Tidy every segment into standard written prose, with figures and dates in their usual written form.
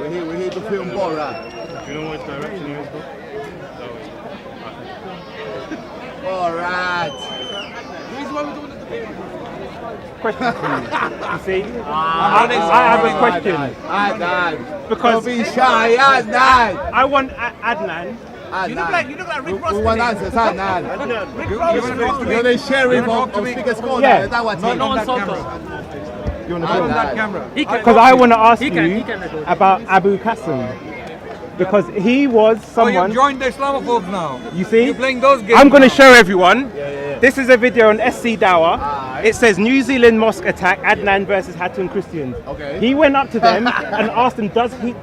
We're here to film Borat. Do you know what direction he was for? Borat. Question for you. You see? I have a question. Adnan. Because Don't be shy, Adnan. I want Adnan. Adnan. You look like Rick Ross. We want answers, Adnan. You're the sheriff of Speaker's Corner. Yes. Is that what Not on that camera. You want to film that camera? Because I want to ask you about Abu Qasim. Because he was someone. You joined the Islamophobes now. You see? You're playing those games. I'm going to show everyone. This is a video on SC Dawah. It says New Zealand mosque attack, Adnan versus Hatton Christians. Okay. He went up to them and asked them,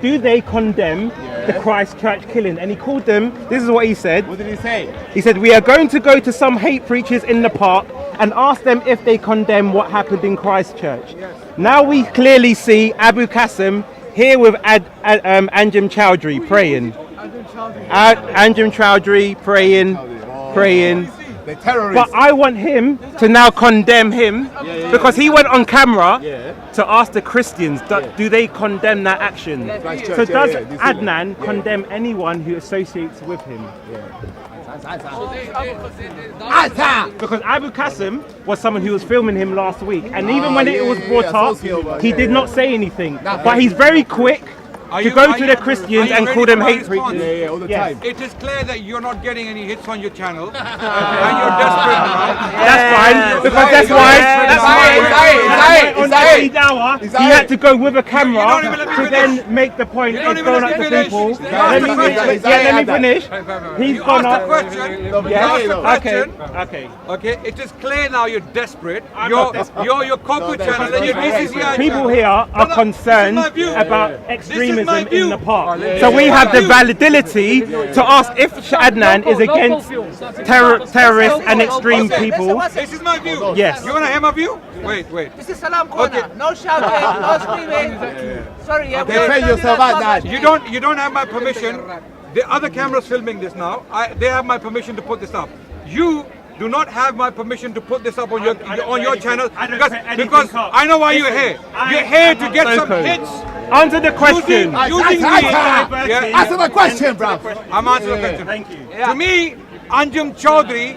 do they condemn the Christchurch killing? And he called them, this is what he said. What did he say? He said, we are going to go to some hate preachers in the park and ask them if they condemn what happened in Christchurch. Now we clearly see Abu Qasim here with Anjem Chowdhury praying. Anjem Chowdhury praying. The terrorists. But I want him to now condemn him because he went on camera to ask the Christians, do they condemn that action? So does Adnan condemn anyone who associates with him? Because Abu Qasim was someone who was filming him last week, and even when it was brought up, he did not say anything. But he's very quick to go to the Christians and call them hate preachers. Yeah, all the time. It is clear that you're not getting any hits on your channel, and you're desperate now. That's fine, because that's why on SC Dawah he had to go with a camera to then make the point of going up to people. Let me finish. He's gone up. Okay. It is clear now you're desperate. Your corporate channel and your BCCI People here are concerned about extremism in the park. So we have the validity to ask if Adnan is against terrorists and extreme people. This is my view. Yes. You want to hear my view? Wait. This is Salam Corner. No shouting, no screaming. Sorry, Defend yourself, Adnan. You don't have my permission. The other cameras filming this now. They have my permission to put this up. You do not have my permission to put this up on your channel because I know why you're here. You're here to get some hits. Answer the question. Answer the question, bro. I'm answering the question. Thank you. To me, Anjem Chowdhury,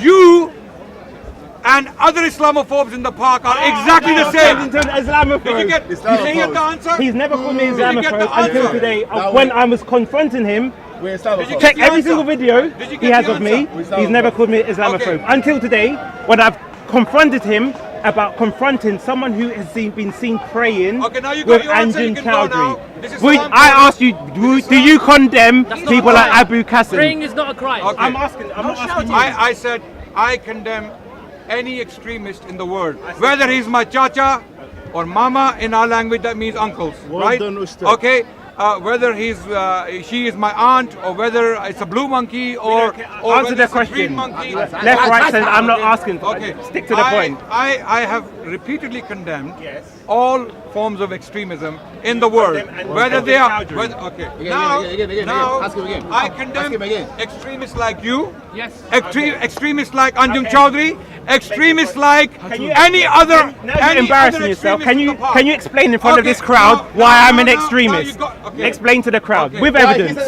you and other Islamophobes in the park are exactly the same. Did you get the answer? He's never called me Did you get the Islamophobe until answer? today. When I was confronting him, Check check every single video he has of me. He's never called me Islamophobe until today, when I've confronted him about confronting someone who has been seen praying with Anjem Chowdhury. I asked you, do you condemn people like Abu Qasim? Praying is not a crime. Okay. I'm not asking you. I said I condemn any extremist in the world, whether he's my chacha or mama. In our language that means uncles, right? Okay. Whether she is my aunt, or whether it's a blue monkey, or answer the question. Left, right, center. I'm not asking. Okay. Stick to the point. I have repeatedly condemned all forms of extremism in the world, whether they are. Now I condemn extremists like you, extremists like Anjem Chowdhury, extremists like any other. Now you're embarrassing yourself. Can you explain in front of this crowd why I'm an extremist? Explain to the crowd with evidence.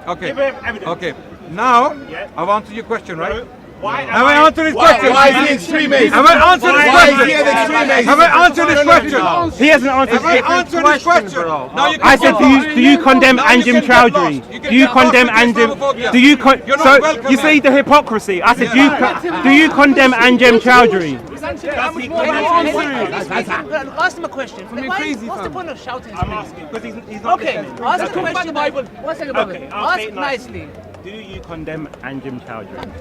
Okay. Now I've answered your question, right? Have I answered this question? Why is he extremist? Have I answered this Why is question? he an extremist? Have I answered this question? He hasn't answered Have I answered this question? I said, do you condemn Anjem Chowdhury? Do you condemn Anjem? So you see the hypocrisy. I said, do you condemn Anjem Chowdhury? Ask him a question. What's the point of shouting? I'm asking because he's not listening. Ask a question. One second, brother. Ask nicely. Do you condemn Anjem Chowdhury?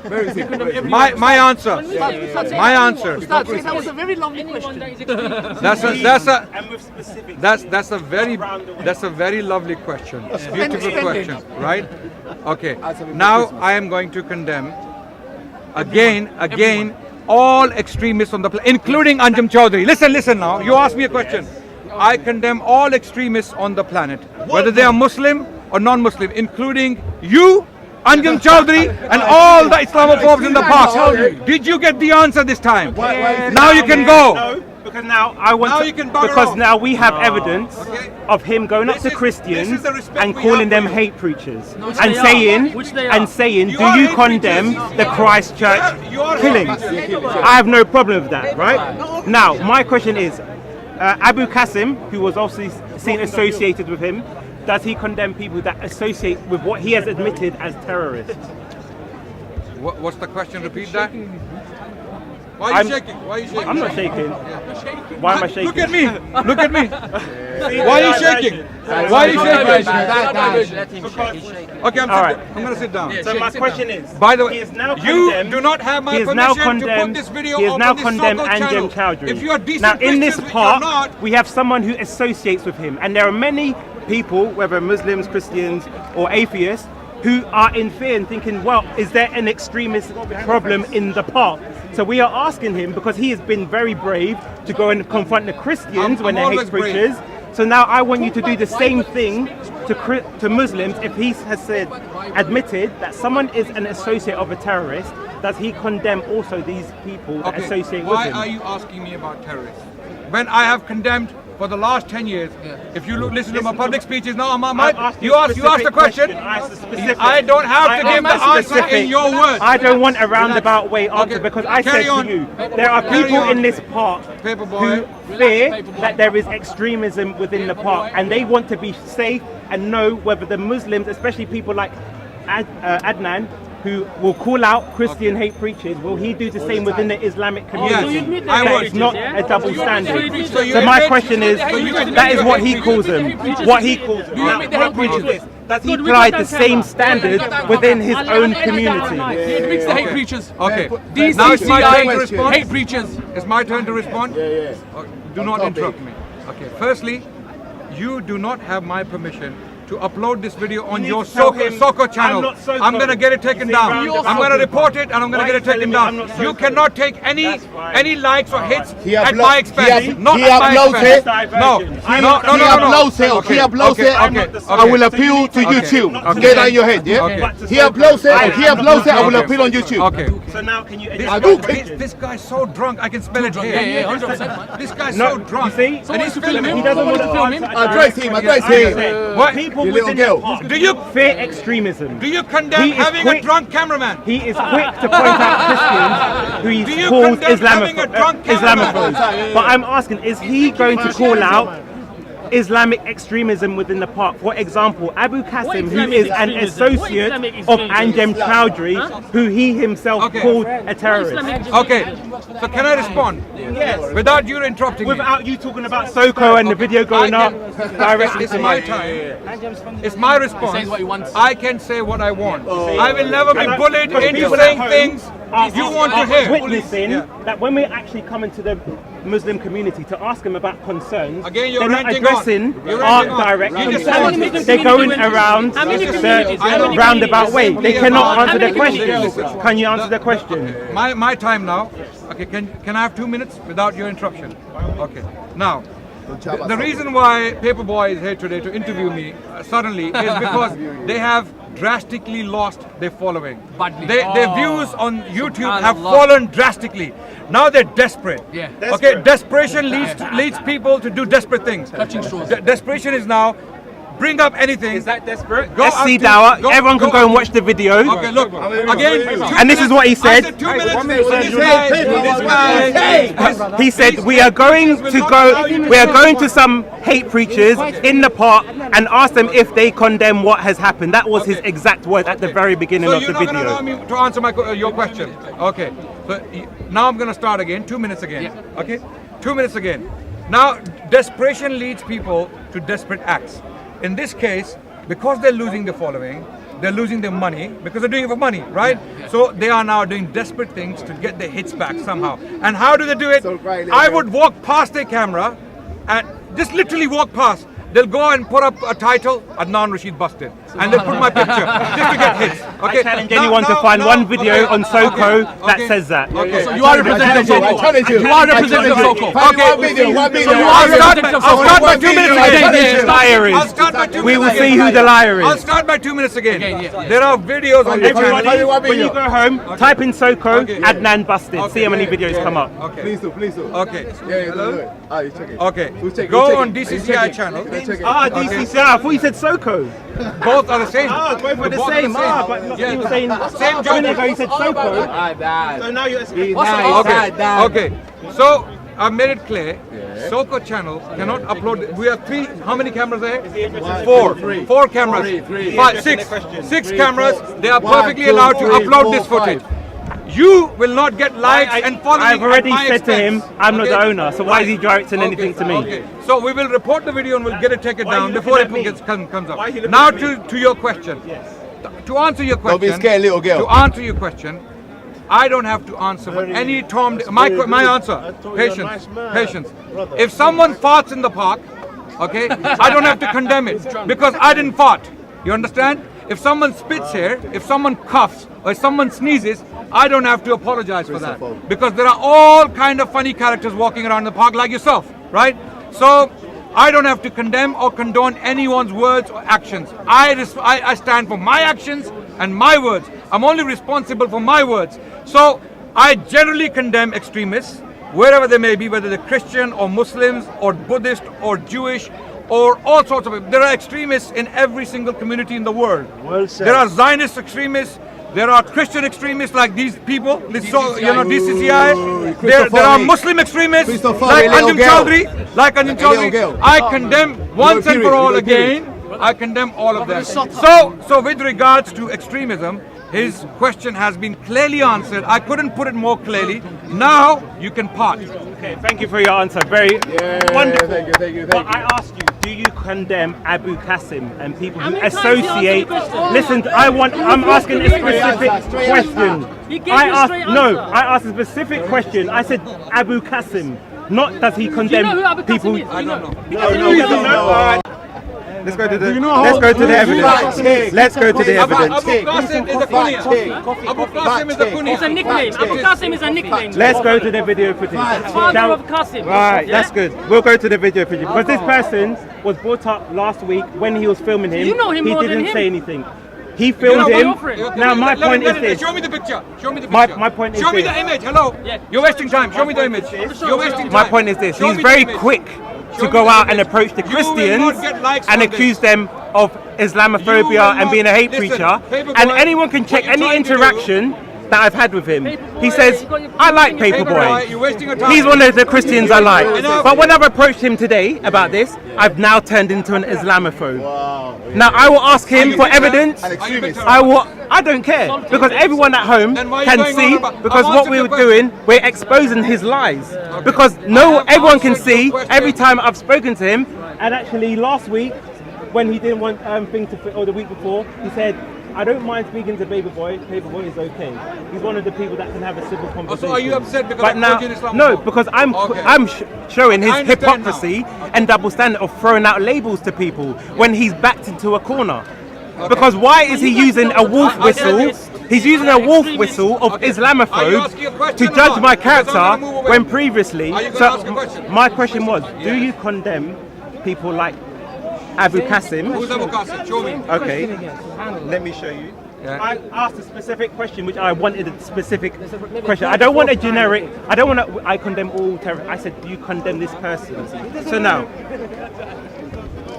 Very simple. My answer. My answer. That was a very lovely question. That's a very lovely question. A beautiful question, right? Okay. Now I am going to condemn again all extremists on the planet, including Anjem Chowdhury. Listen now. You asked me a question. I condemn all extremists on the planet, whether they are Muslim or non-Muslim, including you, Anjem Chowdhury, and all the Islamophobes in the park. Did you get the answer this time? Now you can go. Because now I want Now to, you can bugger because off. now we have evidence Okay. of him going up This to is Christians the respect and we calling have them for you. hate preachers Which and they are. saying Which they are. and saying, You do are you hate condemn preachers. the Christ Church Yeah, you are hate killings? preachers. I have no problem with that, right? Now my question is, Abu Qasim, who was obviously seen associated with him, does he condemn people that associate with what he has admitted as terrorists? What's the question? Repeat that. Why are you shaking? Why are you shaking? I'm not shaking. Why am I shaking? Look at me. Look at me. Why are you shaking? Why are you shaking? Okay, I'm going to sit down. So my question is, By the way, he is now you condemned- do not have my he is now permission to put condemned- this video he is up now on this condemned so-called Anjem channel. Chowdhury. If you are decent Now in this Christians, part, you're not. we have someone who associates with him, and there are many people, whether Muslims, Christians, or atheists, who are in fear and thinking, well, is there an extremist problem in the park? So we are asking him, because he has been very brave to go and confront the Christians when I'm they hate always brave. preachers. So now I want you to do the same thing to Muslims. If he has admitted that someone is an associate of a terrorist, does he condemn also these people that associate with why him? are you asking me about terrorists? When I have condemned for the last 10 years, if you listen to my public speeches now, you ask the question. I don't have to give the answer in your words. I don't want a roundabout way answer Okay, because I carry said on. to you, there are Carry people on. in this park Paperboy. who fear that there is extremism within the park, and they want to be safe and know whether the Muslims, especially people like Adnan, who will call out Christian hate preachers, will he do the same within the Islamic community? Yes, you admit I that would. It's not yeah? a double So standard. you So admit my admit- question is, so you admit that is you're what hate he calls preachers. them. What he calls them. you Now, admit the my hate point is preachers? this, does he Good, we apply got the that same camera. standard We got that within his camera. own I'll community? He admits the hate preachers. Okay. Now it's my turn to respond. Hate preachers. It's my turn to respond? Okay, do not interrupt me. Okay, firstly, you do not have my permission to upload this video on need your to tell soccer him channel. I'm not Soko. I'm going to get it taken You say down. roundabout. I'm going to report it and I'm going Why to get it are you taken telling me I'm down. not You Soko? cannot take That's fine. any likes or hits He at uplo- my he expense. up- Not he at my uploads expense. it. No, He no, uploads it. Okay, He uploads okay, it. okay, I will okay. appeal to Okay. YouTube. Okay. Get that in your head, yeah? Okay. He uploads it. He uploads it. I will Okay. appeal on YouTube. Okay. So now can you I do This guy's so drunk, I can smell it here. Yeah, 100%. This guy's No, so drunk. you see? And he's filming He him. doesn't want to film him. answer Address him. Address him. What? People You little within the girl. park Do you fear extremism. do you condemn He is having a quick- drunk cameraman? He is quick to point out Christians who Do he you calls condemn having a drunk cameraman? Islamophobes. But I'm asking, is he going to call out Islamic extremism within the park? For example, Abu Qasim, who Islamic is an extremism? What associate Islamic of extremism? Anjem Chowdhury, who he himself Okay. called a terrorist. Okay, so can I respond? Yes. Without you interrupting me. Without you talking about Soko and the video going up directly It's to my my time. It's my response. Says what he wants. I can say what I want. I will never be bullied Because into people at saying home things you want to hear. witnessing Yeah. that when we actually come into the Muslim community to ask them about concerns, Again, you're they're not ranting on. addressing You're our ranting on. direct You just concerns. said- They're going around How many the communities? How many roundabout way. communities? They cannot How answer many the question. communities? Can you answer the question? My time now. Okay, can I have 2 minutes without your interruption? Okay. Now, the reason why Paperboy is here today to interview me suddenly is because they have drastically lost their following. Badly. Their views on YouTube have Subhanallah. fallen drastically. Now they're desperate. Yeah. Okay, desperation leads people to do desperate things. Touching straws. Desperation is now bring up anything. Is that desperate? Go SC up to- Dawah, go- everyone can go go and up- watch the video. Okay, look. Again, And this is what he said. I said 2 minutes for this guy. He said we are going to some hate preachers in the park and ask them if they condemn what has happened. That was his exact word at the very beginning So of you're the not going to allow video. me to answer your question. Okay. So now I'm going to start again. 2 minutes again. Okay. 2 minutes again. Now desperation leads people to desperate acts. In this case, because they're losing the following, they're losing their money because they're doing it for money, right? So they are now doing desperate things to get their hits back somehow. And how do they do it? I would walk past their camera and just literally walk past. They'll go and put up a title, Adnan Rashid busted. and they put my picture just to get hits. Okay. I challenge anyone to find one video on Soko that says that. Okay. So you are representing Soko. You are representing Soko. Okay. One video. So you are representing I'll Soko. start by 2 minutes again. The liar I'll is. start by 2 minutes. We will see who the liar I'll is. start by 2 minutes again. There are videos on the channel. Everybody, when you go home, type in Soko, Okay. Adnan busted. Okay. See how many videos come up. Okay. Please do. Okay. Yeah, do it. Ah, you check it. Okay. We'll check it. Go We'll check on it. DCCI channel. Check it. Ah, DCCI. I thought you said Soko. Both are the same. Ah, both are the Both are same. Ah, but Yeah. you were saying Same a job. minute ago you said Soko. Dad. So now you're. Okay. So I've made it clear. Soko channel cannot upload. We have how many cameras there? Four cameras. Three. Five, six cameras. They are perfectly allowed to upload this footage. You will not get likes and following. I've already at my said to him, expense. I'm not the Okay? owner, so why is he directing anything to me? Okay. So we will report the video and we'll get it taken Why are down you before it looking at me? comes Why are you up. looking Now at me? to your question. Yes. To answer your question. Don't be scared, little girl. To answer your question, I don't have to answer for any Tom. My answer. Patience. If someone farts in the park, okay, I don't have to condemn it because I didn't fart. You understand? If someone spits here, if someone coughs, or if someone sneezes, I don't have to apologize for that because there are all kind of funny characters walking around the park like yourself, right? So I don't have to condemn or condone anyone's words or actions. I stand for my actions and my words. I'm only responsible for my words. So I generally condemn extremists, wherever they may be, whether they're Christian or Muslims or Buddhist or Jewish or all sorts of people. There are extremists in every single community in the world. There are Zionist extremists. There are Christian extremists like these people, DCCI. There are Muslim extremists like Anjem Chaudhry. I condemn once and for all again. I condemn all of them. So with regards to extremism, his question has been clearly answered. I couldn't put it more clearly. Now you can part. Okay, thank you for your answer. Very wonderful. Thank you. But I asked you, do you condemn Abu Qasim and people who many times did you answer the associate? question? Listen, I'm asking a specific question. He gave you a straight answer. I asked a specific question. I said Abu Qasim. Not does he condemn Do you know who Abu people? Qasim is? I don't know. He doesn't know. All right. Let's go to the evidence. Let's go to the evidence. Abu Qasim is a kunya. Abu Qasim is a kunya. It's a nickname. Abu Qasim is a nickname. Let's go to the video footage. Father of Qasim. Right, Yeah? that's good. We'll go to the video footage because this person was brought up last week when he was filming him. You know him he more than didn't him. say anything. He filmed know him. your friend. Now my point is this. Show me the picture. Show me the My- picture. my point is Show me this. the image. Hello. Yeah. You're wasting time. Show me the image. You're wasting time. My point is this. Show He's me the very image. quick Show to me go the out and image. approach the You will Christians not get likes and on accuse this. them of You Islamophobia will and being a hate not- listen, preacher. Paperboy, And anyone can what check you're any trying to do- interaction that I've had with him. Paperboy, He says, you got your I like finger in your Paperboy. You're wasting your time. He's one of the Christians I like. Enough. But when I've approached him today about this, I've now turned into an Islamophobe. Now I will ask him for evidence. I don't care because everyone at home Then why are you can going see on about- because I've what answered we your were doing, we're exposing his lies. Because everyone can answered your see question. every time I've spoken to him. And actually last week, when he didn't want things to, or the week before, he said, I don't mind speaking to Paperboy. Paperboy is okay. He's one of the people that can have a civil conversation. So are you upset because But I now, told you in Islam? no, because I'm Okay. showing his I understand hypocrisy and double standard of throwing out labels to people when he's backed into a corner. Because why is he using a wolf whistle? He's using a wolf whistle of Are you asking a Islamophobes question to or judge not? my Because I'm character gonna move away. when previously. Are you gonna ask a question? My question was, do you condemn people like Abu Qasim? Who's Abu Qasim? Show me. Okay, let me show you. Yeah. I asked a specific question, which I wanted a specific question. I don't want a generic. I don't want to. I condemn all terrorists. I said, do you condemn this person? So now,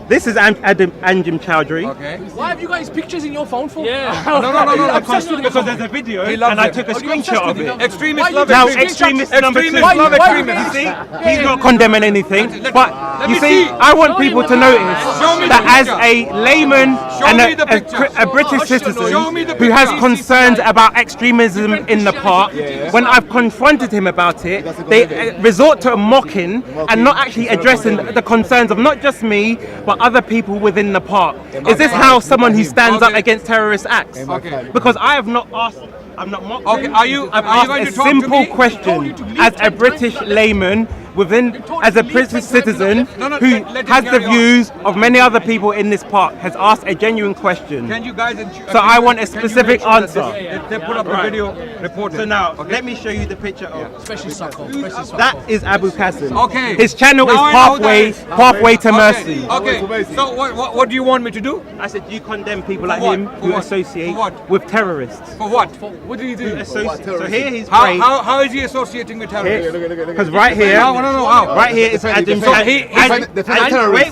this is Anjem Chaudhry. Okay. Why have you got his pictures in your phone for? Yeah. No. Obsessed with him. Because there's a video, He loves and I it. took a Are you screenshot obsessed of with it. him? Extremists Why love you Now, taking extremist screenshots? number two. Extremists love Why- extremists. You see, he's not condemning anything. But let you me see, see. I want Show people me to what notice Show me the that as picture. a layman Show and me the picture. a British Show citizen me the who has picture. concerns about extremism in the park, when I've confronted him about it, they resort to a mocking and not actually addressing the concerns of not just me, but other people within the park. Is this how someone who stands up Okay. against terrorist acts? Okay. Because I have not asked, I'm not mocked. Okay, him. are you I've going asked to a talk to simple me? question as a British layman within, as a British citizen No, who let him has the carry on. views of many other people in this park, has asked a genuine question. Can you guys? So I want a specific answer. They put up a video reporting. So now, Okay. let me show you the picture of. Especially Sokol. Especially Sokol. That is Abu Qasim. Okay. His channel Now is I know that pathway to mercy. Okay. So what do you want me to do? I said you condemn people like what? him For who what? associate For what? with terrorists. For what? What did he do? So here he's How, praying. how is he associating with terrorists? Because right here, No, how? right here is Anjem. So he-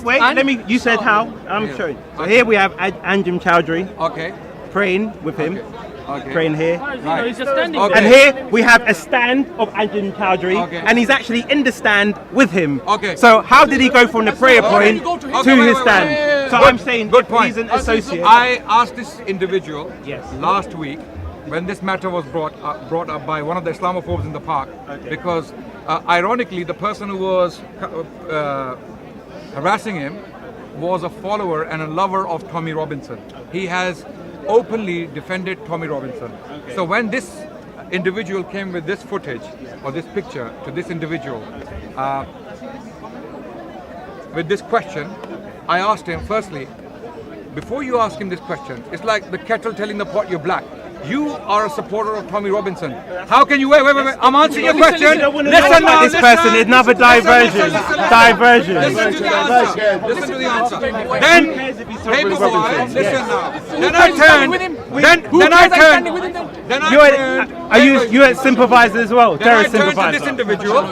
Wait, let me. You said how? I'm showing. So here we have Anjem Chowdhury Okay. praying with him, Okay. praying here. He's just standing Okay. there. And here we have a stand of Anjem Chowdhury, Okay. and he's actually in the stand with him. Okay. So how did he go from the prayer point go to him. to Okay, his wait, stand? wait. So Good- I'm saying good point. he's an associate. I asked this individual Yes. last week when this matter was brought up by one of the Islamophobes in the park, because ironically the person who was harassing him was a follower and a lover of Tommy Robinson. He has openly defended Tommy Robinson. So when this individual came with this footage or this picture to this individual with this question, I asked him firstly, before you ask him this question, it's like the kettle telling the pot you're black. You are a supporter of Tommy Robinson. How can you wait? I'm answering your question. You don't want to know about this person. It's another diversion. Diversion. Listen to the answer. Listen to the answer. Then, Paperboy, listen now. Then I turned. Then I turned. Then I turned. You're a supervisor as well, Then I terrorist turned to this supervisor. individual.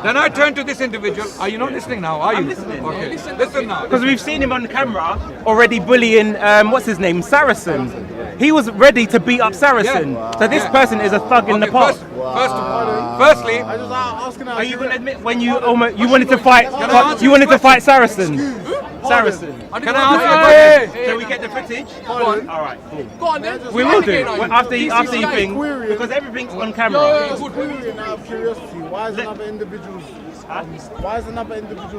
Then I turned to this individual. Are you not listening now? Are you? listening. Okay. Listen now. Because we've seen him on camera already bullying, what's his name, Saracen. He was ready to beat up Saracen. Yeah. So this person is a thug in the Okay, park. Firstly, I just asking Are you going to admit when you wanted to fight? answer You wanted this to fight Saracen. Saracen. can I answer your question? Can we get the footage? All right, cool. Go on then. We will do. Investigate on Well, him. after you Investigate. think, because everything's on camera. querying out of curiosity, why is another individual's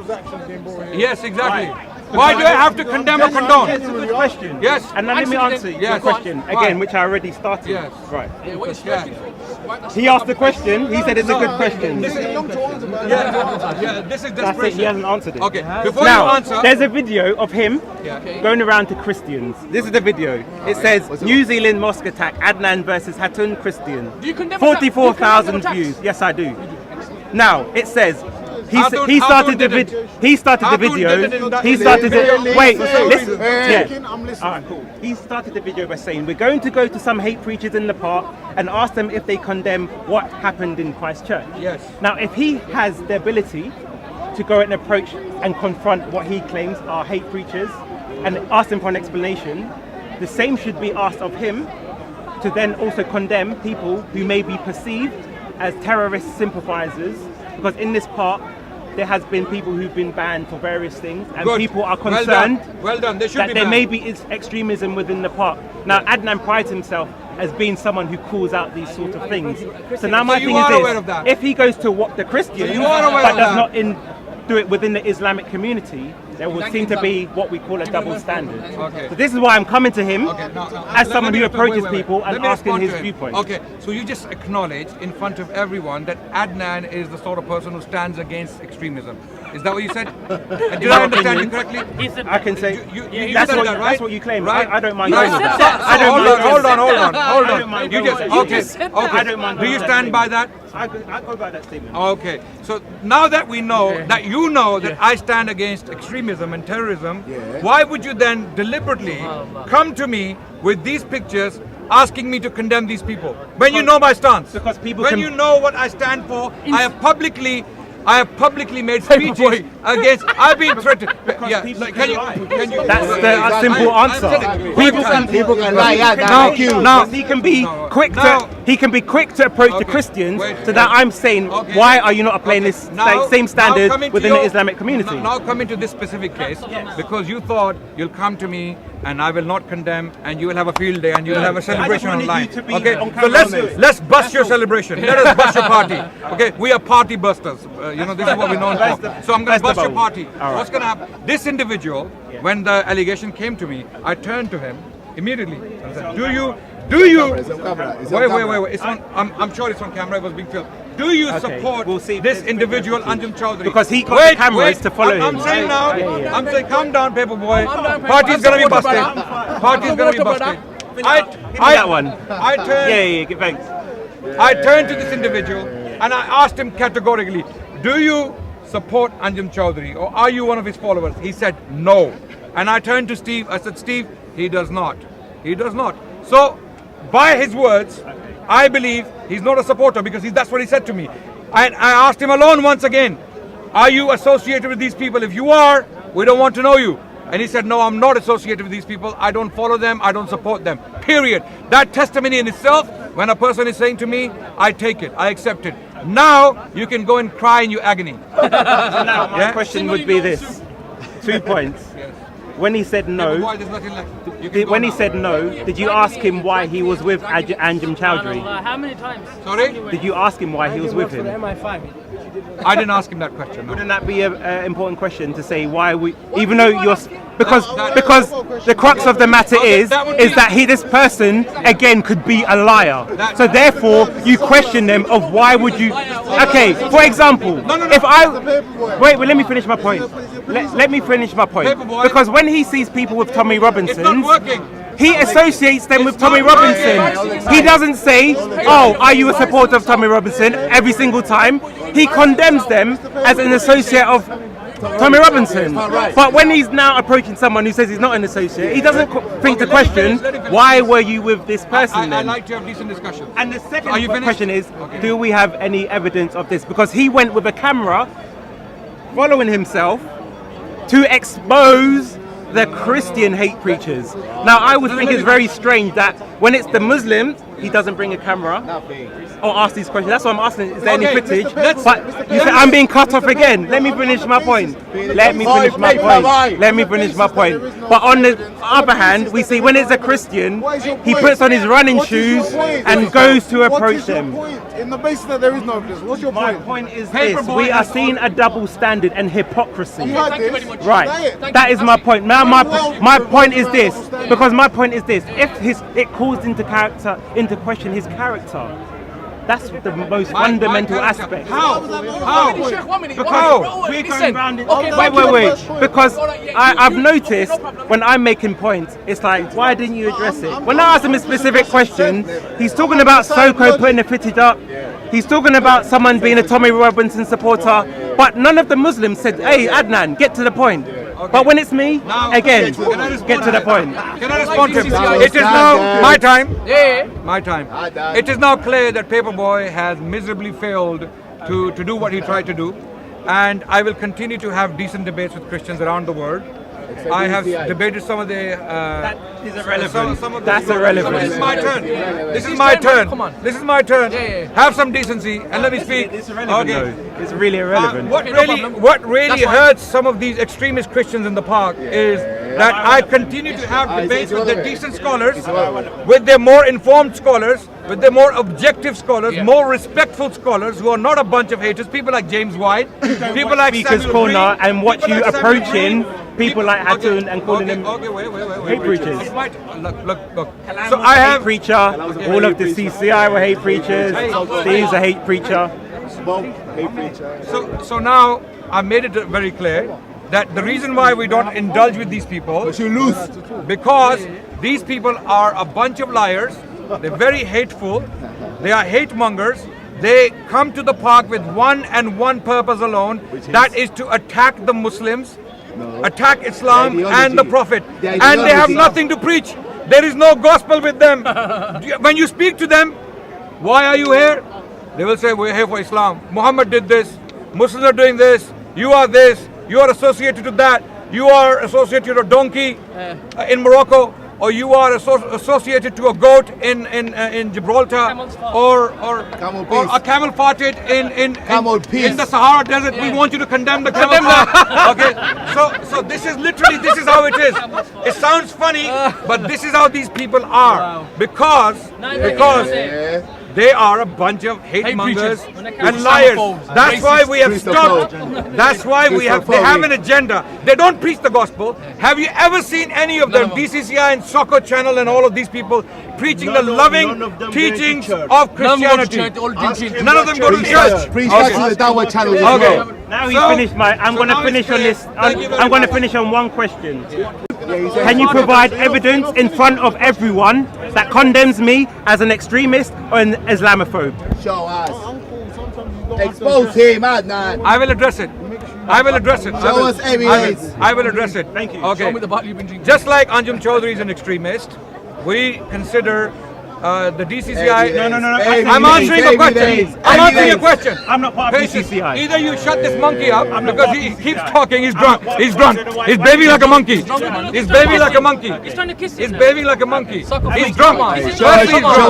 actions being brought here? Yes, exactly. Why do I have to condemn or condone? That's a good question. Yes. And now let me answer your Yes. question Why? again, which I already started. Yes. Right. Yeah, what is Yeah. He asked the question. He said it's a good question. Yeah, this is That's it. He desperation. hasn't answered it. Okay, before Now, you answer, there's a video of him Yeah. going around to Christians. This is the video. It says New Zealand mosque attack, Adnan versus Hatun Christian. Do you condemn 44,000 attacks? views. Yes, I do. Now it says Hatun- he started Hatun the did video. He started the Hatun video. did it in that- He started it. Wait, listen. Yeah. I'm listening. All right, cool. He started the video by saying, we're going to go to some hate preachers in the park and ask them if they condemn what happened in Christchurch. Yes. Now, if he has the ability to go and approach and confront what he claims are hate preachers and ask them for an explanation, the same should be asked of him to then also condemn people who may be perceived as terrorist sympathizers, because in this park, there has been people who've been banned for various things, and Good. people are Well concerned done. Well done. They should that be there banned. may be extremism within the park. Now, Adnan prides himself as being someone who calls out these sort of things. So now my you thing are is aware this: of that? if he goes to what the Christians, you are aware but of does that? not do it within the Islamic community, there will seem to be what we call a double standard. Okay. So this is why I'm coming to him Okay, now, as let someone me who respond- approaches wait, wait. people Let and me asking respond his to him. viewpoint. Okay, so you just acknowledged in front of everyone that Adnan is the sort of person who stands against extremism. Is that what you said? And did I understand you correctly? He's a, I can say You that's said what that, right? that's what you claim. Right? I don't mind. Right. going with So- that. I so don't hold mind on, going hold with on, hold on, hold I don't on. mind You going just with that. okay. just said that. I Okay. don't mind Do you going with stand that by that? I go by that statement. Okay, so now that we know that you know that I stand against extremism and terrorism, why would you then deliberately come to me with these pictures asking me to condemn these people when you know my stance? Because people when can- you know what I stand for, I have publicly made speeches against. I've been threatened. Yeah, people like, can can you? lie. Can you? That's the simple answer. People can lie, yeah, Now, thank you. now he can be quick Now- to approach the Okay, Christians. wait, so that I'm saying, Okay. why are you not applying Okay, this now- same standard now coming to within the your- Islamic community? Now coming to this specific case, because you thought you'll come to me and I will not condemn, and you will have a field day and you will have a celebration wanted you online. to be Okay, on so camera on this. let's bust your celebration. Let us bust your party. Okay, we are party busters. This is what we're known Bust for. the- So I'm going to bust bust the your bubble. party. All right. What's going to happen? This individual, when the allegation came to me, I turned to him immediately and said, "Do you?" It's on camera. Wait. It's on. I'm sure it's on camera. It was being filmed. do you Okay, support we'll see. this individual, Anjem Chaudhary? Because he got the cameras to follow I'm him. saying now, I'm saying, calm down, Paperboy. Calm down, Party's Paperboy. gonna be I'm busted. supporter, Party's gonna be brother. busted. That one. I turned. Yeah, thanks. I turned to this individual and I asked him categorically, do you support Anjem Chaudhary or are you one of his followers? He said no. And I turned to Steve, I said, Steve, he does not. He does not. So, by his words, I believe he's not a supporter because that's what he said to me. And I asked him alone once again, are you associated with these people? If you are, we don't want to know you. And he said, no, I'm not associated with these people. I don't follow them. I don't support them. Period. That testimony in itself, when a person is saying to me, I take it. I accept it. Now, you can go and cry in your agony. Now, my question would be this. 2 points. When he said no, Paperboy, there's nothing left. You can go when he now. said no, did you ask him why he was with Anjem Chaudhary? How many times? Sorry? Did you ask him why he was with him? I didn't ask him that question. No. Wouldn't that be an important question to say why we, even though you're, because the crux of the matter is that this person again could be a liar. So therefore you question them of why would you? Okay, for example, if I wait, let me finish my point. Let me finish my point. Because when he sees people with Tommy Robinson, It's not working. he associates them with Tommy not Robinson. He doesn't say, oh, are you a supporter of Tommy Robinson every single time. He condemns them as an associate of Tommy Robinson. But when he's now approaching someone who says he's not an associate, he doesn't think to question, why were you with this person I then? like to have decent discussion. And the second Are you finished? question is, Okay. do we have any evidence of this? Because he went with a camera following himself to expose the Christian hate preachers. Now, I would think it's very strange that when it's the Muslims, he doesn't bring a camera or ask these questions. That's why I'm asking, is there any Okay, footage? let's- But you say I'm being cut off again. Let me finish my point. Let me finish my point. Let me finish my point. But on the other hand, we see when it's a Christian, he puts on his running shoes and goes to approach them. In the basis that there is no evidence, what's your My point? point is Paperboy this: we are has seeing a double standard and hypocrisy. You had this. Right. That is my point. Now my point is this, because my point is this: if it calls into question his character, that's the most fundamental character. aspect. How? Sheikh, 1 minute. Because We're Listen. going round in. Okay, Wait. Because I've noticed when I'm making points, it's like, why didn't you address it? When I ask him a specific question, he's talking about Soko putting the footage up. He's talking about someone being a Tommy Robinson supporter, but none of the Muslims said, hey, Adnan, get to the point. But when it's me, Now, again, can I respond get to the point. Can I respond to him? It is now my time. Yeah. My time. It is now clear that Paperboy has miserably failed to do what he tried to do. And I will continue to have decent debates with Christians around the world. I have debated some of the... That is irrelevant. some of the- That's irrelevant. This is my turn. This is my turn. Come on. This is my turn. Yeah. Have some decency and let me speak. It's irrelevant though. It's really irrelevant. What no really, problem. what really That's fine. hurts some of these extremist Christians in the park is that I continue to have debates with the decent scholars, with their more informed scholars, with their more objective scholars, more respectful scholars who are not a bunch of haters. People like James White, people like Speaker's Samuel Corner, Green, and watch people you like Samuel approaching Green, people like Hatun and calling them wait. hate preachers. It's my t- look. Kalam So was I a hate have. preacher. All of the CCI were hate preachers. Steve's a hate preacher. So now I've made it very clear that the reason why we don't indulge with these people You lose. because these people are a bunch of liars. They're very hateful. They are hate mongers. They come to the park with one purpose alone, that is to attack the Muslims, attack Islam The and the ideology. Prophet. The And they have ideology. nothing to preach. There is no gospel with them. When you speak to them, why are you here? They will say, we're here for Islam. Muhammad did this. Muslims are doing this. You are this. You are associated to that. You are associated to a donkey in Morocco, or you are associated to a goat in Gibraltar, or Camel or peace. a camel farted Camel peace. in the Sahara Desert. We want you to condemn the camel fart. Okay, so this is how it is. It sounds funny, but this is how these people are because They are a bunch of hate mongers and liars. That's why we have stopped. That's why we have. They have an agenda. They don't preach the gospel. Have you ever seen any of them, DCCI and Soccer Channel and all of these people preaching the loving teachings of Christianity? None of them go to church. Preach to the downward channel. Okay. Now he's finished my. I'm going to finish on this. I'm going to finish on one question. Can you provide evidence in front of everyone that condemns me as an extremist or an Islamophobe? Show us. Expose him, Adnan. I will address it. I will address it. Show us evidence. I will address it. Thank you. Okay. Just like Anjum Chaudhary is an extremist, we consider the DCCI. No. I'm answering a question. I'm answering your question. I'm not part of Patience. DCCI. Either you shut this monkey up not because part he of keeps DCCI. talking. He's drunk. He's drunk. He's behaving like a monkey. He's behaving like a monkey. He's trying to kiss He's him now. behaving like a monkey. He's drunk. Show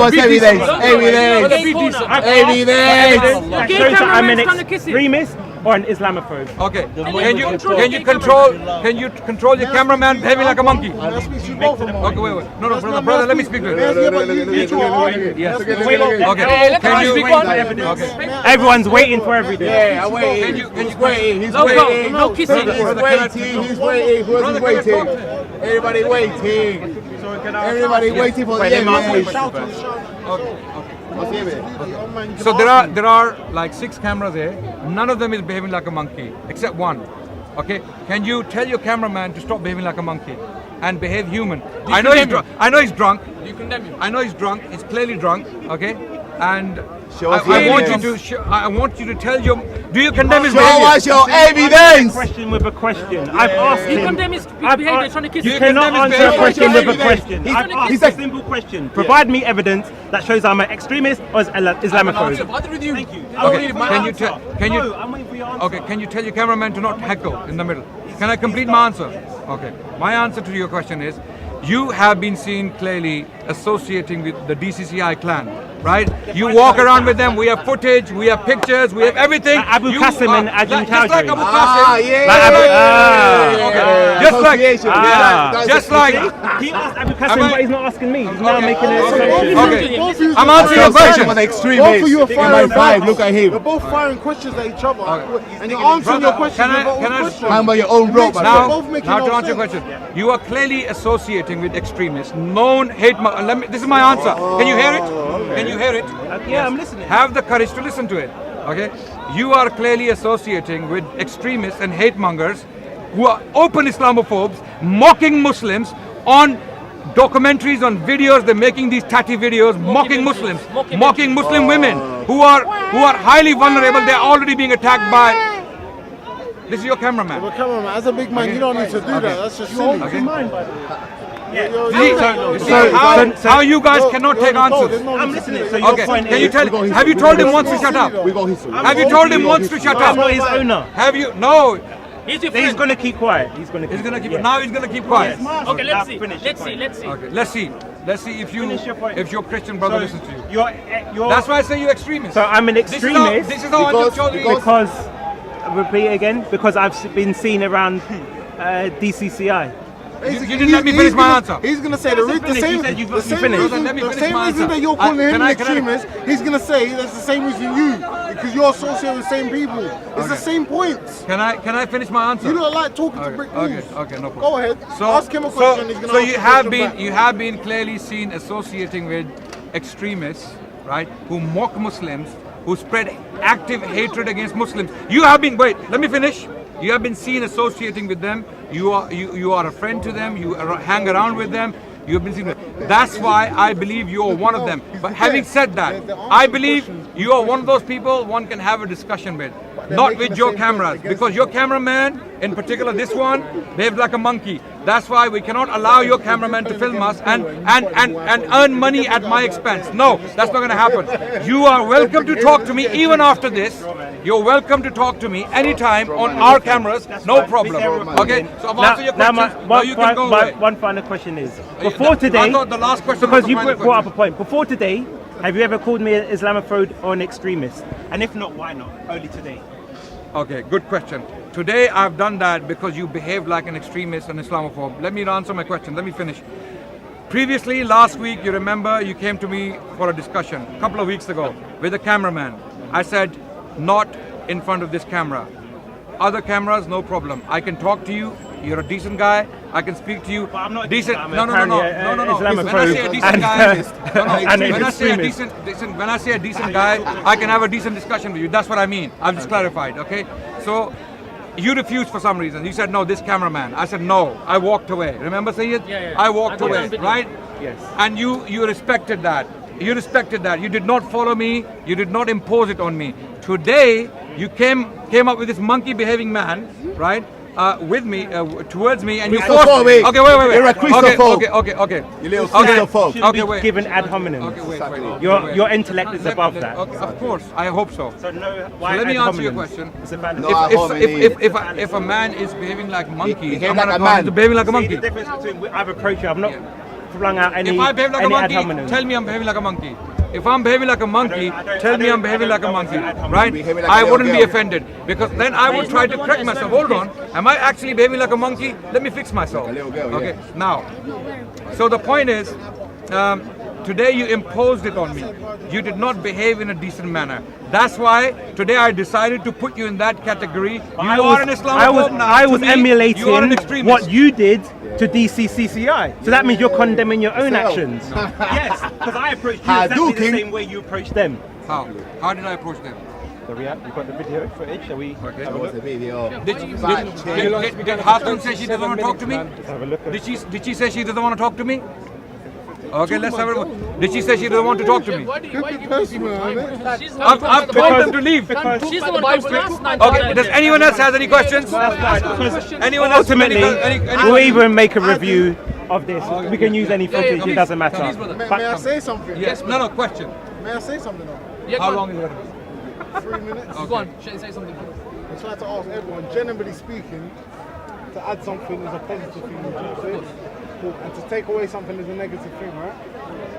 us evidence. Evidence. Evidence. Evidence. That Gay shows that I'm an cameraman's trying to kiss him. extremist or an Islamophobe. Okay. Can you control your cameraman behaving like a monkey? Okay, wait. No, brother, let me speak to him. Yes. Okay. Can you speak one. Okay. Everyone's waiting for everything. Yeah, I'm waiting. Can you He's waiting. He's No, waiting. no kissing. He's waiting. Who else is waiting? Everybody waiting. Everybody waiting for the evidence. What's the evidence? So there are like 6 cameras here. None of them is behaving like a monkey, except one. Okay? Can you tell your cameraman to stop behaving like a monkey and behave human? I know he's drunk. I know he's drunk. You condemn him. I know he's drunk. He's clearly drunk. Okay? And Show us I want you evidence. to. I want you to tell your. Do you condemn his Show behavior? us your evidence. Question with a question. I've asked You him. condemn his I've behavior, asked- trying to kiss You him. cannot condemn his answer a behavior. question with a He's- question. he's- I've asked he's a like- simple question. Provide me evidence that shows I'm an extremist or Islamophobe. Thank you. Okay. Can you tell? Can you? No, I'm waiting for your answer. Okay, can you tell your cameraman to not heckle in the middle? Can I complete my answer? Okay. My answer to your question is, you have been seen clearly associating with the DCCI clan, right? You walk around with them. We have footage, we have pictures, we have everything. Abu You Qasim are- and Adnan just like Chowdhury. Abu Qasim. Yeah. Just like- Association. Ah. That's Just a- like. He asked Abu Am Qasim, I- but he's not asking me. He's now Okay. making an Okay. assumption. Okay. I'm answering your Association question. with extremists. Both of you are In my firing five, look at You're him. both firing questions at each other. And you're Brother, answering your questions can I- with your own can I- questions. Remember your own rope. Now- Now, both making now no to answer your sense. question, you are clearly associating with extremists, known hate. This is my answer. Can you hear it? Can you hear it? Yeah, I'm listening. Have the courage to listen to it. Okay? You are clearly associating with extremists and hate mongers who are open Islamophobes, mocking Muslims on documentaries, on videos. They're making these tatty videos, mocking Muslims, mocking Muslim women who are highly vulnerable. They're already being attacked by. This is your cameraman. But cameraman, as a big man, you don't need to do that. That's just silly. Okay. You're- How you guys cannot take answers. I'm listening. So your Okay, point can you is, tell? Have you told him once to shut up? We got history. Have you told him once to shut I'm not his up? owner. Have you? No. He's your He's friend. going to keep quiet. He's going to He's gonna keep. Now he's gonna keep quiet. Okay, let's see. Finish your Let's see. point. Let's see. Okay, let's see. Let's see if Finish your point. your Christian brother listens to you. You're, That's why I say you're extremist. So I'm an extremist This is how Anjum Chaudhary is. because, repeat again, because I've been seen around DCCI. You didn't let me finish my answer. He's gonna say the finished. same You said you the same finished. reason Let me the finish same my reason answer. that you're calling him Can an I- extremist. He's gonna say that's the same reason you, because you're associated with the same people. It's the same points. Can I finish my answer? You don't like talking to brick walls. Okay, no problem. Go ahead. Ask him a question. He's gonna so ask you a have question been back. you have been clearly seen associating with extremists, right? Who mock Muslims, who spread active hatred against Muslims. You have been. Wait, let me finish. You have been seen associating with them. You are a friend to them. You hang around with them. You have been seen. That's why I believe you are one of them. But having said that, I believe you are one of those people one can have a discussion with, not with your cameras, because your cameraman, in particular this one, behaves like a monkey. That's why we cannot allow your cameraman to film us and earn money at my expense. No, that's not going to happen. You are welcome to talk to me even after this. You're welcome to talk to me anytime on our cameras, no problem. Okay, so I've answered your Now, question. Now you can go away. one final question is, before today, I thought the last question because was you the final brought up a question. point, before today, have you ever called me an Islamophobe or an extremist? And if not, why not? Only today. Okay, good question. Today I've done that because you behaved like an extremist and Islamophobe. Let me answer my question. Let me finish. Previously, last week, you remember, you came to me for a discussion a couple of weeks ago with a cameraman. I said, not in front of this camera. Other cameras, no problem. I can talk to you. You're a decent guy. I can speak to you. But I'm not a decent. decent No. guy. When I say a decent guy, when I say a decent guy, I can have a decent discussion with you. That's what I mean. I've just clarified. Okay. So you refused for some reason. You said no. This cameraman. I said no. I walked away. Remember saying it? Yeah. I walked away. Right? Yes. And you respected that. You respected that. You did not follow me. You did not impose it on me. Today, you came up with this monkey behaving man, right? With me, towards me, and you forced me. Okay, wait. You're a Christopher. Okay. You little Christopher. Shouldn't be wait. given ad hominem. Okay, wait. Your intellect is above that. Okay, of course, I hope so. So no, So why let me ad answer your hominems? question. It's a valid- No, If a man is behaving like a monkey, behave I'm like gonna a call him man. to behaving like a See monkey. the difference between I've approached you. I've not flung out any If I behave like a any ad monkey, hominems. tell me I'm behaving like a monkey. If I'm behaving like a monkey, tell me I'm behaving like a monkey, right? Behaving like I a little wouldn't be girl. offended because then I would try to correct myself. Hold on, am I actually behaving like a monkey? Let me fix myself. Like a little girl, Okay, now, so the point is, today you imposed it on me. You did not behave in a decent manner. That's why today I decided to put you in that category. You are an Islamophobe now. I To was me, emulating you are an extremist. what you did to DCCCI. So that means you're condemning your own actions. Yes, because I approached you exactly the same way you approached them. How? How did I approach them? So you've got the video footage. Shall we Okay. have a look? The video. Did Hassan say she doesn't want to talk to me? Let's have a look at Did she say she doesn't want to talk to me? Okay, let's have a look. Did she say she doesn't want to talk to me? Why do you give people time? She's the I've one told them to leave. She's the one who comes last night. Okay, does anyone else have any questions? Anyone else? Ultimately, any we'll even make a review of this. We can use any footage. It doesn't matter. May I say something? Yes. No, question. May I say something though? How long is it? 3 minutes. Go on, say something. I try to ask everyone, generally speaking, to add something is a positive thing, would you say? And to take away something is a negative thing, right?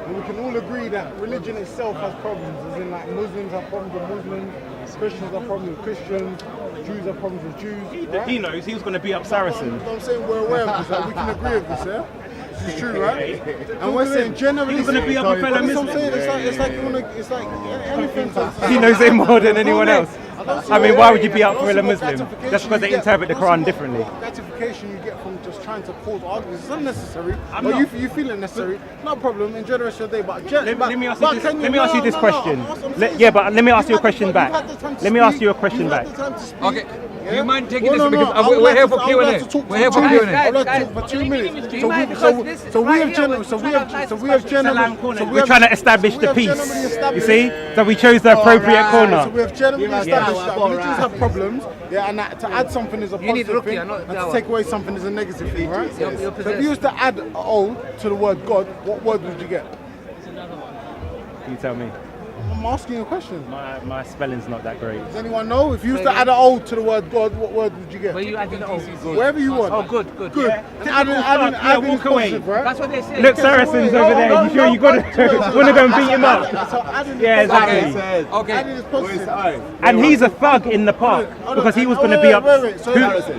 And we can all agree that religion itself has problems, as in like Muslims have problems with Muslims, Christians have problems with Christians, Jews have problems with Jews, right? He knows he was going to beat up Saracen. I'm saying we're aware of this, right? We can agree with this, yeah? This is true, right? And we're saying generally He's going to beat up a fellow that's what I'm Muslim. saying, it's like you wanna, it's like anything. He knows it more than anyone else. I mean, why would you beat up a fellow Muslim? Just because they interpret the Quran differently. Gratification you get from just trying to cause arguments. It's unnecessary. But you feel it necessary. No problem. Enjoy the rest of your day. But Let me ask you this question. Let me ask you a question back. Let me ask you a question back. Okay. Do you mind taking this because we're here for Q&A. We're here for Q&A. I'd like to talk for 2 minutes. So we have generally. We're trying to establish the peace. You see? So we chose the appropriate So corner. we have generally established that religions have problems, and that to add something is a positive thing, and to take away something is a negative thing, right? So if you used to add O to the word God, what word would you get? You tell me. I'm asking you a question. My spelling's not that great. Does anyone know? If you used to add an O to the word God, what word would you get? Where you adding O? Wherever you want. Oh, good. Good. Adding walk away. right? That's what they say. Look, Saracen's over there. You sure you want to go and beat him up? So adding Yeah, is positive. exactly. Okay. Adding is positive. And he's a thug in the park because he was going to be up.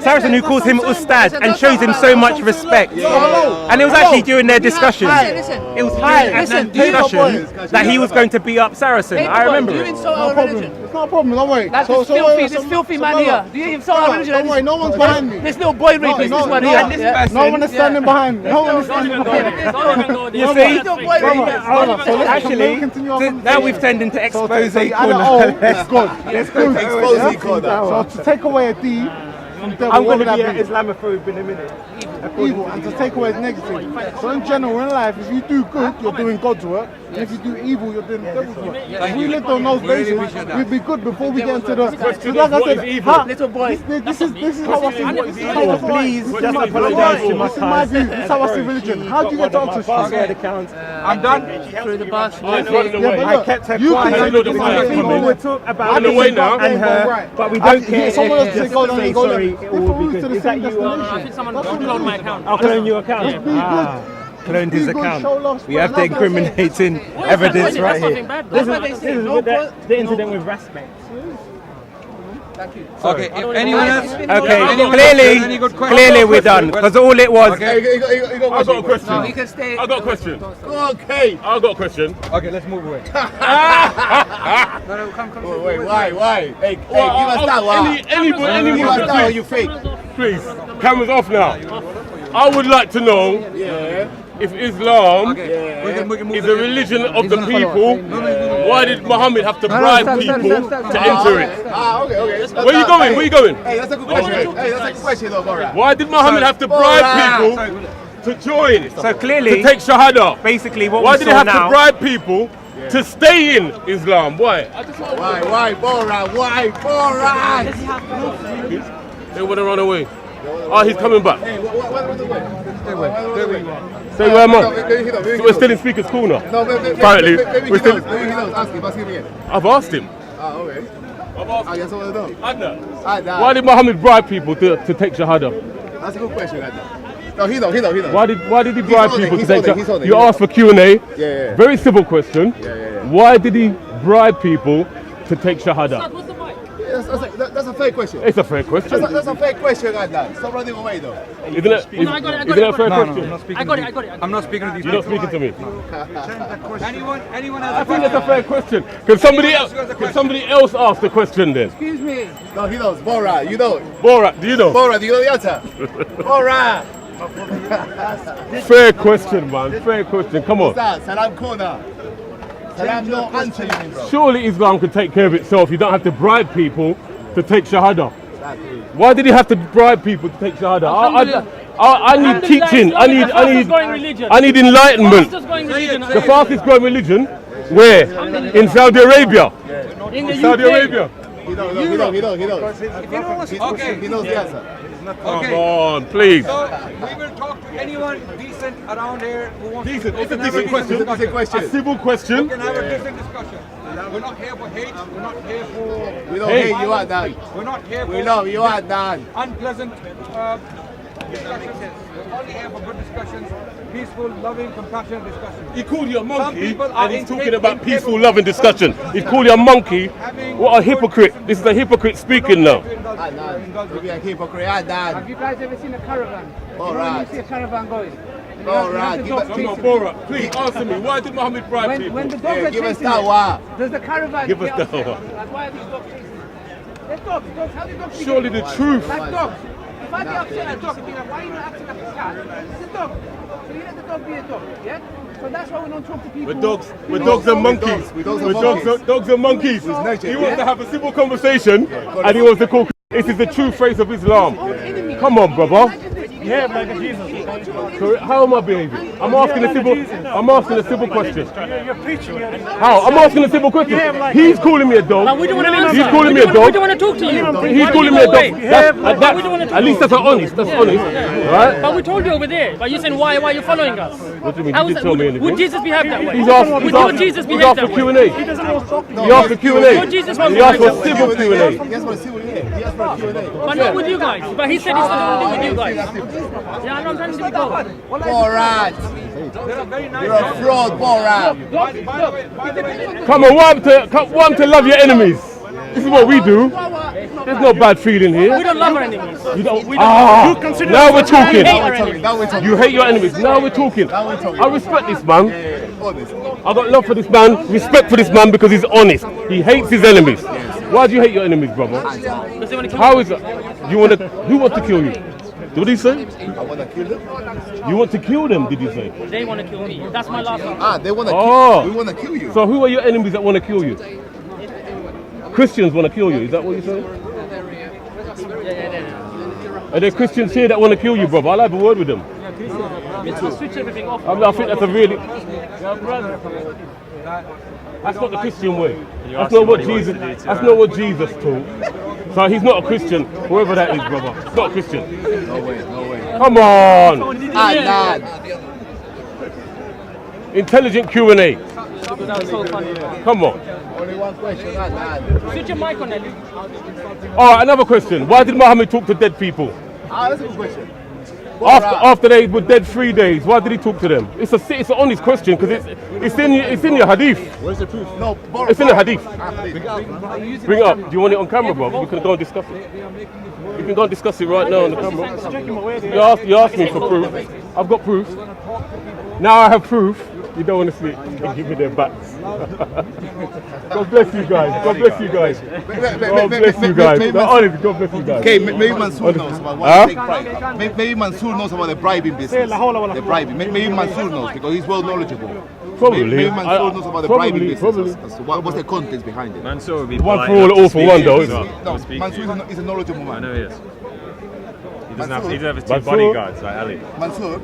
Saracen, who calls him Ustad and shows him so much respect. And it was actually during their discussion. It was during Adnan's discussion that he was going to beat up Saracen. I remember You it. insult No our problem. religion. It's not a problem. Don't worry. That's this filthy man here. Do you insult our religion? Don't worry. No one's behind me. This little boy rapist, this one here. No one is standing behind me. No one is standing behind me. You see? Little boy rapist. Actually, now we've turned into expose So corner. it's good. It's good. Expose corner. So to take away a D from devil, I'm what going would to be that an be? Islamophobe in a minute. Evil, and to take away is negative. So in general, in life, if you do good, you're doing God's work, and if you do evil, you're doing devil's work. If we lived on those bases, we'd be good before we get into the. So like I said, Little boy. this is how I see. Please, just apologise to my This is my view. This is how I see religion. How do you get to Oxford Street? I'm done. Through the bus. I kept her You quiet. can People would talk about the me way now. and her, but we don't care. Someone else Just say go down say and go sorry, down. it will be good. Is that you? I think someone cloned my account. I'll clone your account. Cloned his account. We have the incriminating evidence right That's nothing here. bad. This Though. is the incident with respect. Okay, if anyone else... Okay, anyone else has any good questions? clearly we're done, because all it was... Hey, you got I got a question. You can stay. I got a question. Okay. I got a question. Okay, let's move away. No, come. Wait, why? Hey, give us that one. Anybody, Give us that one, you fake. please. Cameras off now. I would like to know if Islam We can move is a religion of the people. Why did Muhammad have to bribe people to enter it? Okay. Where you going? Where you going? Hey, that's a good question. Hey, that's a good question, though, Bora. Why did Muhammad have to bribe people to join? So clearly, To take Shahada? basically what Why we did he saw have now... to bribe people to stay in Islam? Why? Why, Bora? Why, Bora? They want to run away. Oh, he's coming back. Hey, what's the way? Say where am I? Maybe So we're still in speaker's corner. No, maybe Apparently, maybe we're he still. knows. Maybe he knows. Ask him again. I've asked him. Okay. I guess I want to know. Adnan, Adnan. why did Muhammad bribe people to take Shahada? That's a good question, Adnan. No, he knows. Why did he bribe on it, people to he's take on it, he's on Shahada? it, You he's asked for Q&A. Yeah. Very simple question. Yeah. Why did he bribe people to take Shahada? That's a fair question. It's a fair question. That's a fair question, Adnan. Stop running away, though. Isn't it? Isn't I got it, it a fair question? I got it. I'm not speaking to these You're not people. speaking to me. Anyone I else? think that's a fair question. Can somebody else ask the question then? Excuse me. No, he knows. Bora, you know. Bora, do you know? Bora, do you know the answer? Bora! Fair question, man. Fair question. Come on. Salam corner. Salam no answer, you mean, bro. Surely Islam can take care of itself. You don't have to bribe people to take Shahada. Why did he have to bribe people to take Shahada? I need teaching. I need enlightenment. The fastest growing religion? Where? In Saudi Arabia. In Saudi Arabia. He knows. He knows the answer. Come on, please. So we will talk to anyone decent around here who wants Decent. to. It's a decent question. A civil We question. can have a decent discussion. We're not here for hate. We're not here for. We don't hate you, Adnan. We're not here for. We know you, Adnan. Unpleasant discussions. We're only here for good discussions, peaceful, loving, compassionate discussions. He called you a monkey people are and he's talking incapable- about peaceful, loving discussion. He called you a monkey. What a hypocrite. This is a hypocrite speaking now. Adnan, you be a hypocrite, Adnan. Have you guys ever seen a caravan? All You know when right. you see a caravan going. All right, You give have us- to Come talk on, Bora, please answer me. Why did Muhammad bribe when the people? dogs are give us chasing that it, one. does the caravan Give us get that upset? one. Like, why are these dogs chasing it? They're dogs. How do dogs Surely the truth. Like dogs. If I get upset at a dog, I'd be like, why are you not acting like a cat? It's a dog. So you let the dog be a dog, yeah? So that's why we don't talk to people. We're dogs who and don't- monkeys. We're dogs and We're monkeys. dogs and monkeys. nature, He wants to have a civil conversation and he wants to call. This is the true face of Islam. Come on, brother. Yeah, like Jesus. So how am I behaving? I'm asking a civil question. You're preaching. How? I'm asking a civil question. He's calling me a dog. But we don't want to answer. He's calling me a We dog. don't want to talk to you. He's calling me a dog. At least that's honest. That's honest. Right? But we told you over there. But you're saying why are you following us? What do you mean? How You is didn't that- tell me anything. Would Jesus behave that way? He's asked Would Jesus he's behave asked for that way? Q&A. He asked for Q&A. Would Jesus want He asked to for civil Q&A. He asked for a civil, He asked for a Q&A. But not with you guys. But he said he's not going to do with you guys. Yeah, I know I'm trying to be cool. Borat. You're a fraud, Borat. Come on, want to love your enemies. This is what we do. There's no bad feeling here. We don't love our enemies. You don't. We Ah, now we're talking. hate our enemies. Now we're talking. You hate your enemies. Now we're talking. I respect this man. Honest. I got love for this man, respect for this man because he's honest. He hates his enemies. Why do you hate your enemies, brother? Does he want to kill How is that? You want to? Who wants to kill you? What did he say? I want to kill them. You want to kill them? Did he say? They want to kill me. That's my last one. Ah, they want to Oh. kill. We want to kill you. So who are your enemies that want to kill you? Christians want to kill you. Is that what you're saying? Are there Christians here that want to kill you, brother? I'll have a word with them. Let's switch everything off. I think that's a really. That's not the Christian way. That's not what Jesus. That's not what Jesus taught. So he's not a Christian, whoever that is, brother. It's not a Christian. No way, no way. Come on. Adnan. Intelligent Q&A. That was so funny. Come on. Only one question, Adnan. Switch your mic on, Ellie. All right, another question. Why did Muhammad talk to dead people? Ah, that's a good question. After they were dead 3 days, why did he talk to them? It's an honest question because it's in your hadith. Where's the proof? No, It's in the hadith. Bring it up. Do you want it on camera, bro? We can go and discuss it. You can go and discuss it right now on the camera. You asked me for proof. I've got proof. Now I have proof. You don't want to see it. And give me their backs. God bless you guys. God bless you guys. God bless you guys. No, honestly, God bless you guys. Okay, maybe Mansour knows about why they take bribe. Maybe Mansour knows about the bribing business. The bribing. Maybe Mansour knows because he's well knowledgeable. Probably. Maybe Mansour knows about the bribing business. So what's the context behind it? Mansour would be One for all for one, though, isn't it? No, Mansour is a knowledgeable man. I know he is. He doesn't have his two bodyguards like Ali. Mansour,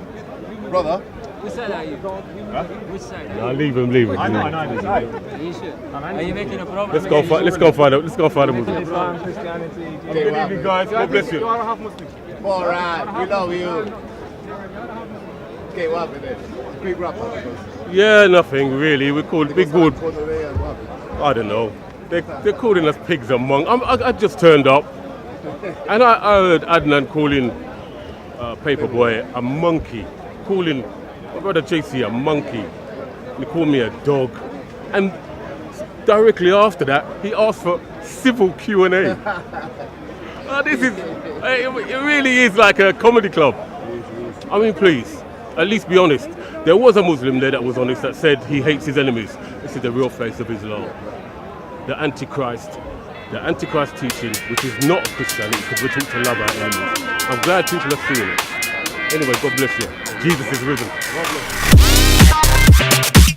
brother. Which side are you? Which side? Nah, leave him. I know. You should. Are you making a problem? Let's go find a Muslim. Islam, Christianity. Good evening, guys. God bless you. You are half Muslim. Alright, we love you. Okay, what happened then? Big rapper. Yeah, nothing really. We're called Big Good. I don't know. They're calling us pigs among. I just turned up, and I heard Adnan calling Paperboy a monkey, calling my brother JC a monkey. He called me a dog, and directly after that, he asked for civil Q&A. This is, it really is like a comedy club. I mean, please, at least be honest. There was a Muslim there that was honest that said he hates his enemies. This is the real face of Islam. The Antichrist teaching, which is not Christianity, because we're taught to love our enemies. I'm glad people are seeing it. Anyway, God bless you. Jesus is risen. God bless you.